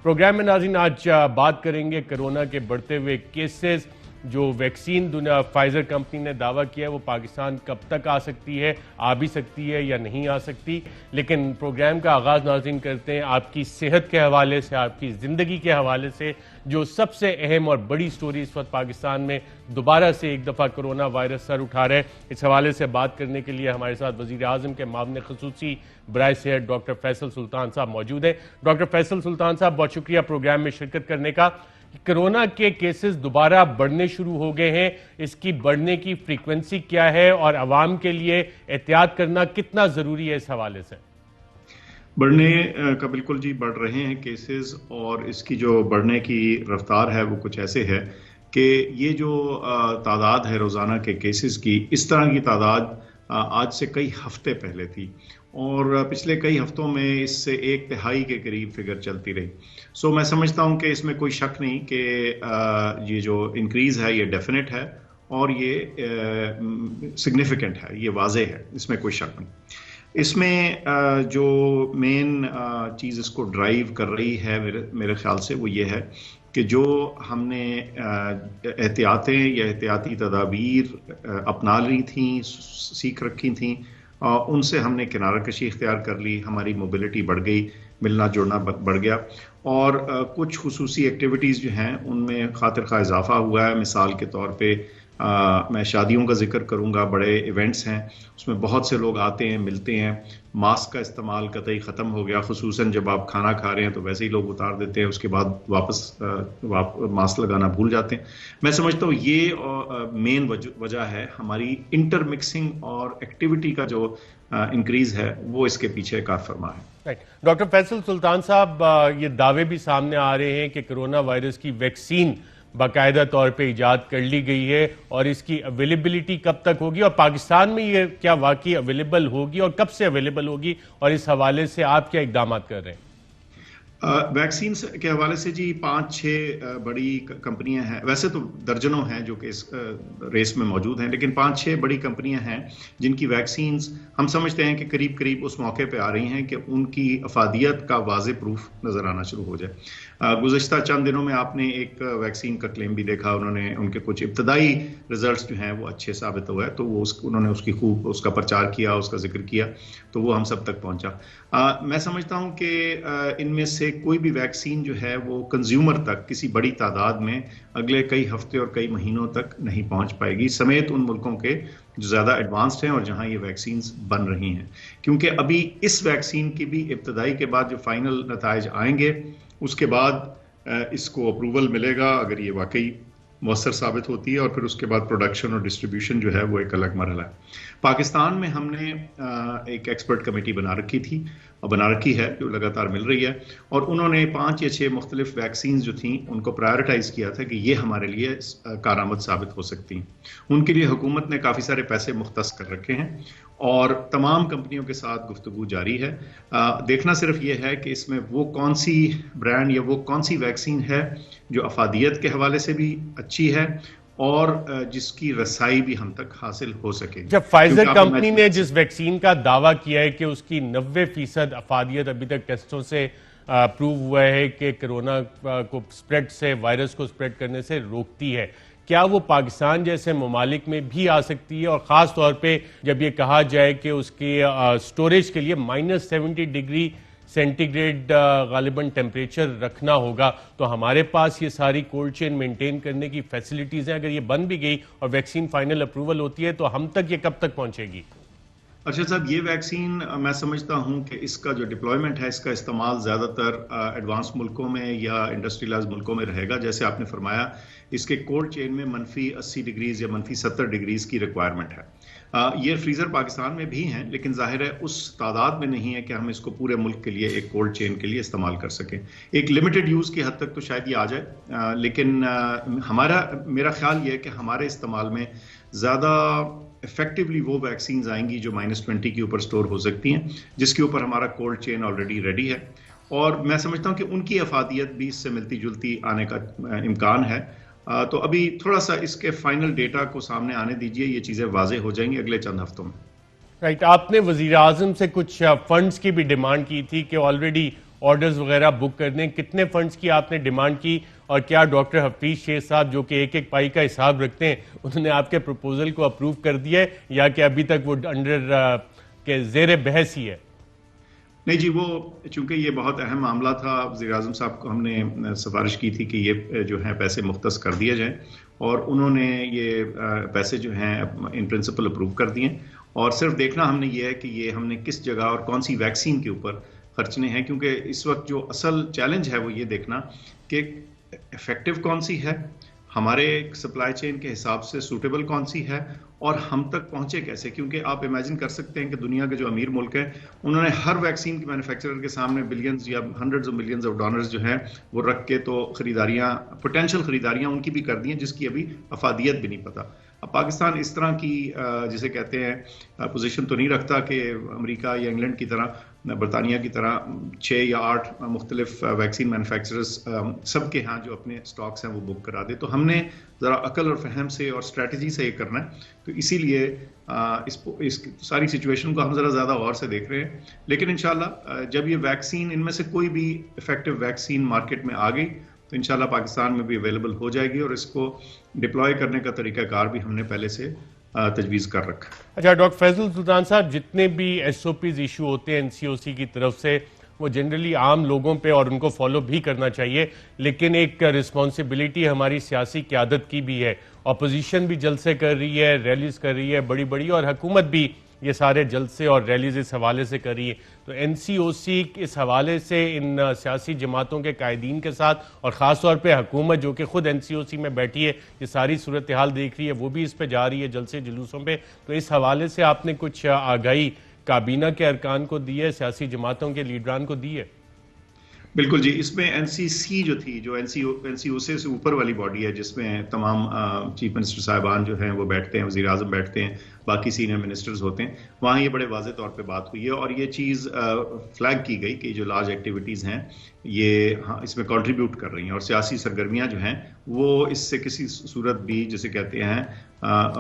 Programme میں ناظرین آج بات کریں گے کرونا کے بڑھتے ہوئے کیسز. جو ویکسین فائزر کمپنی نے دعویٰ کیا ہے وہ پاکستان کب تک آ سکتی ہے, آ بھی سکتی ہے یا نہیں آ سکتی. لیکن پروگرام کا آغاز ناظرین کرتے ہیں آپ کی صحت کے حوالے سے, آپ کی زندگی کے حوالے سے. جو سب سے اہم اور بڑی سٹوری اس وقت پاکستان میں دوبارہ سے ایک دفعہ کرونا وائرس سر اٹھا رہا ہے, اس حوالے سے بات کرنے کے لیے ہمارے ساتھ وزیر اعظم کے معاون خصوصی برائے صحت ڈاکٹر فیصل سلطان صاحب موجود ہیں. ڈاکٹر فیصل سلطان صاحب بہت شکریہ پروگرام میں شرکت کرنے کا. کرونا کے کیسز دوبارہ بڑھنے شروع ہو گئے ہیں, اس کی بڑھنے کی فریکوینسی کیا ہے اور عوام کے لیے احتیاط کرنا کتنا ضروری ہے اس حوالے سے؟ بڑھنے کا بالکل جی بڑھ رہے ہیں کیسز, اور اس کی جو بڑھنے کی رفتار ہے وہ کچھ ایسے ہے کہ یہ جو تعداد ہے روزانہ کے کیسز کی, اس طرح کی تعداد آج سے کئی ہفتے پہلے تھی, اور پچھلے کئی ہفتوں میں اس سے 1/3 کے قریب فگر چلتی رہی. سو میں سمجھتا ہوں کہ اس میں کوئی شک نہیں کہ یہ جو انکریز ہے یہ ڈیفینٹ ہے اور یہ سگنیفیکنٹ ہے, یہ واضح ہے, اس میں کوئی شک نہیں. اس میں جو مین چیز اس کو ڈرائیو کر رہی ہے میرے خیال سے وہ یہ ہے کہ جو ہم نے احتیاطیں یا احتیاطی تدابیر اپنا لی تھیں, سیکھ رکھی تھیں, ان سے ہم نے کنارہ کشی اختیار کر لی, ہماری موبلٹی بڑھ گئی, ملنا جڑنا بڑھ گیا, اور کچھ خصوصی ایکٹیویٹیز جو ہیں ان میں خاطر خواہ اضافہ ہوا ہے. مثال کے طور پہ میں شادیوں کا ذکر کروں گا, بڑے ایونٹس ہیں, اس میں بہت سے لوگ آتے ہیں, ملتے ہیں. ماسک کا استعمال قطعی ختم ہو گیا, خصوصاً جب آپ کھانا کھا رہے ہیں تو ویسے ہی لوگ اتار دیتے ہیں, اس کے بعد واپس ماسک لگانا بھول جاتے ہیں. میں سمجھتا ہوں یہ مین وجہ ہے ہماری انٹر مکسنگ اور ایکٹیویٹی کا جو انکریز ہے وہ اس کے پیچھے کار فرما ہے. ڈاکٹر فیصل سلطان صاحب, یہ دعوے بھی سامنے آ رہے ہیں کہ کرونا وائرس کی ویکسین باقاعدہ طور پہ ایجاد کر لی گئی ہے, اور اس کی اویلیبلٹی کب تک ہوگی, اور پاکستان میں یہ کیا واقعی اویلیبل ہوگی اور کب سے اویلیبل ہوگی, اور اس حوالے سے آپ کیا اقدامات کر رہے ہیں؟ ویکسین کے حوالے سے جی 5-6 بڑی کمپنیاں ہیں, ویسے تو درجنوں ہیں جو کہ اس ریس میں موجود ہیں, لیکن 5-6 بڑی کمپنیاں ہیں جن کی ویکسینز ہم سمجھتے ہیں کہ قریب قریب اس موقع پہ آ رہی ہیں کہ ان کی افادیت کا واضح پروف نظر آنا شروع ہو جائے. گزشتہ چند دنوں میں آپ نے ایک ویکسین کا کلیم بھی دیکھا, ان کے کچھ ابتدائی ریزلٹس جو ہیں وہ اچھے ثابت ہوئے, تو وہ انہوں نے اس کی خوب اس کا پرچار کیا, اس کا ذکر کیا, تو وہ ہم سب تک پہنچا. میں سمجھتا ہوں کہ ان میں سے کوئی بھی ویکسین جو ہے وہ کنزیومر تک کسی بڑی تعداد میں اگلے کئی ہفتے اور کئی مہینوں تک نہیں پہنچ پائے گی, سمیت ان ملکوں کے جو زیادہ ایڈوانسڈ ہیں اور جہاں یہ ویکسینز بن رہی ہیں. کیونکہ ابھی اس ویکسین کی بھی ابتدائی کے بعد جو فائنل نتائج آئیں گے, اس کے بعد اس کو اپروول ملے گا اگر یہ واقعی مؤثر ثابت ہوتی ہے, اور پھر اس کے بعد پروڈکشن اور ڈسٹریبیوشن جو ہے وہ ایک الگ مرحلہ ہے. پاکستان میں ہم نے ایک ایکسپرٹ کمیٹی بنا رکھی ہے جو لگاتار مل رہی ہے, اور انہوں نے 5 یا 6 مختلف ویکسینز جو تھیں ان کو پرائرٹائز کیا تھا کہ یہ ہمارے لیے کارآمد ثابت ہو سکتی ہیں. ان کے لیے حکومت نے کافی سارے پیسے مختص کر رکھے ہیں, اور تمام کمپنیوں کے ساتھ گفتگو جاری ہے. دیکھنا صرف یہ ہے کہ اس میں وہ کون سی برانڈ یا وہ کون سی ویکسین ہے جو افادیت کے حوالے سے بھی اچھی ہے اور جس کی رسائی بھی ہم تک حاصل ہو سکے. جب فائزر کمپنی نے جس ویکسین کا دعویٰ کیا ہے کہ اس کی 90% افادیت ابھی تک ٹیسٹوں سے پروو ہوا ہے کہ کرونا کو سپریڈ سے, وائرس کو سپریڈ کرنے سے روکتی ہے, کیا وہ پاکستان جیسے ممالک میں بھی آ سکتی ہے؟ اور خاص طور پہ جب یہ کہا جائے کہ اس کی سٹوریج کے لیے -70 ڈگری سینٹی گریڈ غالباً ٹیمپریچر رکھنا ہوگا, تو ہمارے پاس یہ ساری کولڈ چین مینٹین کرنے کی فیسلٹیز ہیں. اگر یہ بن بھی گئی اور ویکسین فائنل اپروول ہوتی ہے تو ہم تک یہ کب تک پہنچے گی؟ اچھا صاحب, یہ ویکسین میں سمجھتا ہوں کہ اس کا جو ڈپلوائمنٹ ہے, اس کا استعمال زیادہ تر ایڈوانس ملکوں میں یا انڈسٹریلائز ملکوں میں رہے گا. جیسے آپ نے فرمایا, اس کے کولڈ چین میں -80 ڈگریز یا -70 ڈگریز کی ریکوائرمنٹ ہے. یہ فریزر پاکستان میں بھی ہیں, لیکن ظاہر ہے اس تعداد میں نہیں ہے کہ ہم اس کو پورے ملک کے لیے ایک کولڈ چین کے لیے استعمال کر سکیں. ایک لمیٹڈ یوز کی حد تک تو شاید یہ آ جائے, لیکن میرا خیال یہ ہے کہ ہمارے استعمال میں زیادہ افیکٹولی وہ ویکسینز آئیں گی جو -20 کے اوپر سٹور ہو سکتی ہیں, جس کے اوپر ہمارا کولڈ چین آلریڈی ریڈی ہے, اور میں سمجھتا ہوں کہ ان کی افادیت بھی اس سے ملتی جلتی آنے کا امکان ہے. تو ابھی تھوڑا سا اس کے فائنل ڈیٹا کو سامنے آنے دیجئے, یہ چیزیں واضح ہو جائیں گی اگلے چند ہفتوں میں. رائٹ, آپ نے وزیر اعظم سے کچھ فنڈز کی بھی ڈیمانڈ کی تھی کہ آلریڈی آرڈرز وغیرہ بک کر دیں. کتنے فنڈز کی آپ نے ڈیمانڈ کی اور کیا ڈاکٹر حفیظ شیخ صاحب جو کہ ایک ایک پائی کا حساب رکھتے ہیں انہوں نے آپ کے پروپوزل کو اپروو کر دیا ہے یا کہ ابھی تک وہ انڈر کے زیر بحث ہی ہے؟ نہیں جی، وہ چونکہ یہ بہت اہم معاملہ تھا، وزیر اعظم صاحب کو ہم نے سفارش کی تھی کہ یہ جو ہیں پیسے مختص کر دیے جائیں، اور انہوں نے یہ پیسے جو ہیں ان پرنسپل اپروو کر دیے. اور صرف دیکھنا ہم نے یہ ہے کہ یہ ہم نے کس جگہ اور کون سی ویکسین کے اوپر خرچنے ہیں، کیونکہ اس وقت جو اصل چیلنج ہے وہ یہ دیکھنا کہ افیکٹو کون سی ہے، ہمارے سپلائی چین کے حساب سے سوٹیبل کون سی ہے، اور ہم تک پہنچے کیسے. کیونکہ آپ امیجن کر سکتے ہیں کہ دنیا کے جو امیر ملک ہیں انہوں نے ہر ویکسین کے مینوفیکچرر کے سامنے بلینز یا hundreds of millions of dollars جو ہیں وہ رکھ کے تو خریداریاں، پوٹینشیل خریداریاں ان کی بھی کر دی ہیں جس کی ابھی افادیت بھی نہیں پتہ. اب پاکستان اس طرح کی جسے کہتے ہیں پوزیشن تو نہیں رکھتا کہ امریکہ یا انگلینڈ کی طرح، برطانیہ کی طرح 6 یا 8 مختلف ویکسین مینوفیکچررز سب کے ہاں جو اپنے سٹاکس ہیں وہ بک کرا دے. تو ہم نے ذرا عقل اور فہم سے اور اسٹریٹجی سے یہ کرنا ہے، تو اسی لیے اس ساری سچویشن کو ہم ذرا زیادہ غور سے دیکھ رہے ہیں. لیکن انشاءاللہ جب یہ ویکسین ان میں سے کوئی بھی افیکٹو ویکسین مارکیٹ میں آ گئی تو انشاءاللہ پاکستان میں بھی اویلیبل ہو جائے گی، اور اس کو ڈپلوائے کرنے کا طریقہ کار بھی ہم نے پہلے سے تجویز کر رکھا. اچھا ڈاکٹر فیصل سلطان صاحب، جتنے بھی ایس او پیز ایشو ہوتے ہیں NCOC کی طرف سے وہ جنرلی عام لوگوں پہ اور ان کو فالو بھی کرنا چاہیے، لیکن ایک رسپانسبلٹی ہماری سیاسی قیادت کی بھی ہے. اپوزیشن بھی جلسے کر رہی ہے، ریلیز کر رہی ہے بڑی بڑی، اور حکومت بھی یہ سارے جلسے اور ریلیز اس حوالے سے کر رہی ہے. تو NCOC اس حوالے سے ان سیاسی جماعتوں کے قائدین کے ساتھ اور خاص طور پہ حکومت جو کہ خود NCOC میں بیٹھی ہے، یہ ساری صورتحال دیکھ رہی ہے، وہ بھی اس پہ جا رہی ہے جلسے جلوسوں پہ، تو اس حوالے سے آپ نے کچھ آگاہی کابینہ کے ارکان کو دی ہے، سیاسی جماعتوں کے لیڈران کو دی ہے؟ بالکل جی، اس میں NCC جو تھی، جو NCOC سے اوپر والی باڈی ہے جس میں تمام چیف منسٹر صاحبان جو ہیں وہ بیٹھتے ہیں، وزیر اعظم بیٹھتے ہیں، باقی سینئر منسٹرز ہوتے ہیں، وہاں یہ بڑے واضح طور پہ بات ہوئی ہے اور یہ چیز فلیگ کی گئی کہ جو لارج ایکٹیویٹیز ہیں یہ اس میں کنٹریبیوٹ کر رہی ہیں، اور سیاسی سرگرمیاں جو ہیں وہ اس سے کسی صورت بھی جسے کہتے ہیں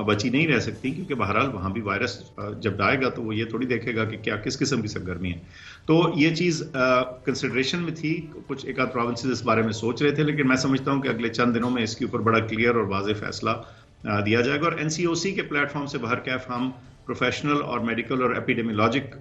بچی نہیں رہ سکتی، کیونکہ بہرحال وہاں بھی وائرس جب آئے گا تو وہ یہ تھوڑی دیکھے گا کہ کیا کس قسم کی سرگرمی ہے. تو یہ چیز کنسیڈریشن میں تھی. کچھ ایک آدھ پروونسز اس بارے میں سوچ رہے تھے، لیکن میں سمجھتا ہوں کہ اگلے چند دنوں میں اس کے اوپر بڑا کلیئر اور واضح فیصلہ دیا جائے گا، اور NCOC کے پلیٹ فارم سے باہر کیف ہم پروفیشنل اور میڈیکل اور ایپیڈیمیولوجک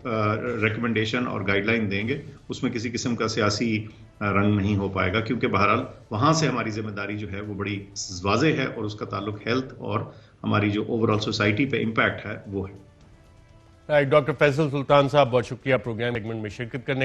ریکمنڈیشن اور گائیڈ لائن دیں گے. اس میں کسی قسم کا سیاسی رنگ نہیں ہو پائے گا، کیونکہ بہرحال وہاں سے ہماری ذمہ داری جو ہے وہ بڑی واضح ہے، اور اس کا تعلق ہیلتھ اور ہماری جو اوور آل سوسائٹی پہ امپیکٹ ہے وہ ہے. ڈاکٹر فیصل سلطان صاحب، بہت شکریہ پروگرام ایگمنٹ میں شرکت کرنے